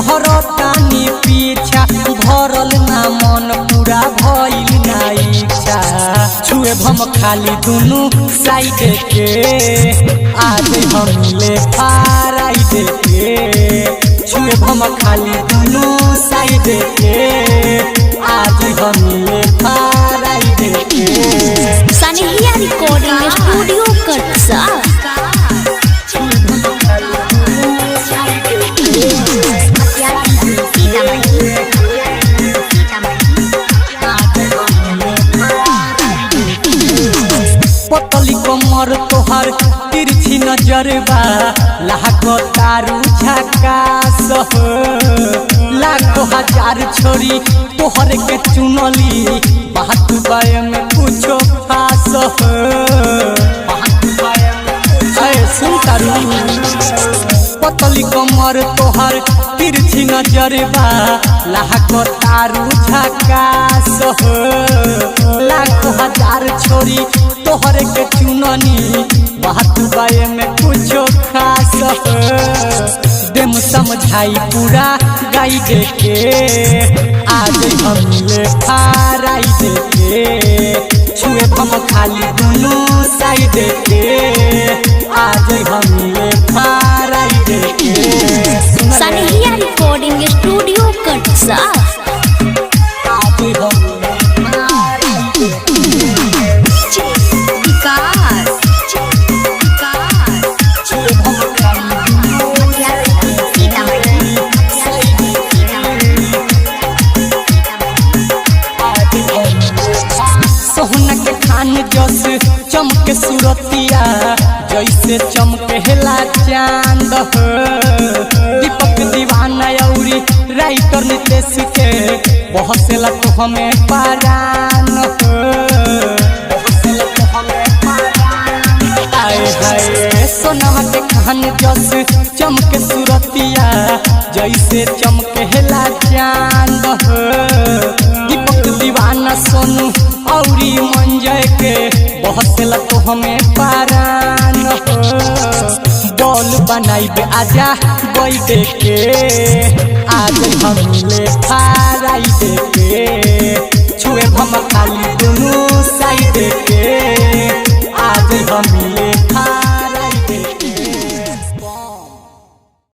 कहरतानी पीछा भरल ना मन पूरा भइल ना इच्छा छुए भम खाली दुनु साइड के आज हम ले फाराइड के छुए भम खाली दुनु साइड के आज हम ले फाराइड के सनहिया रिकॉर्डिंग स्टूडियो कटसा पतली कमर तोहर तिरछी नजरबा लाखो तारू झकास लाखों हजार छोरी तोहर के चुनली बात बाय में कुछो खास सुन तारू पतली कमर तोहर तिरछी नजरबा लाखो तारू झकास लाखों हजार छोरी तोहर के चुननी बात बाय में कुछो खास देम समझाई पूरा गाइड के आज हम ले फाराइड के छुए हम खाली दुनु साइड के आज हम ले फाराइड के सनहिया रिकॉर्डिंग स्टूडियो कटसा आज हम सोहना के खान जस चमके सूरतिया जैसे चमकेला चांद दीपक दीवाना औरी राइटर नितेश के बहसेला तो हमें परान सोनवा के खान जस चमके सूरतिया जैसे चमकेला चांद दीपक दीवाना सोनू औरी मंजय के बहसेला तो हमें परान बॉल बनाइबे आजा बैठे के आज हम ले फाराइड के छुए हम खाली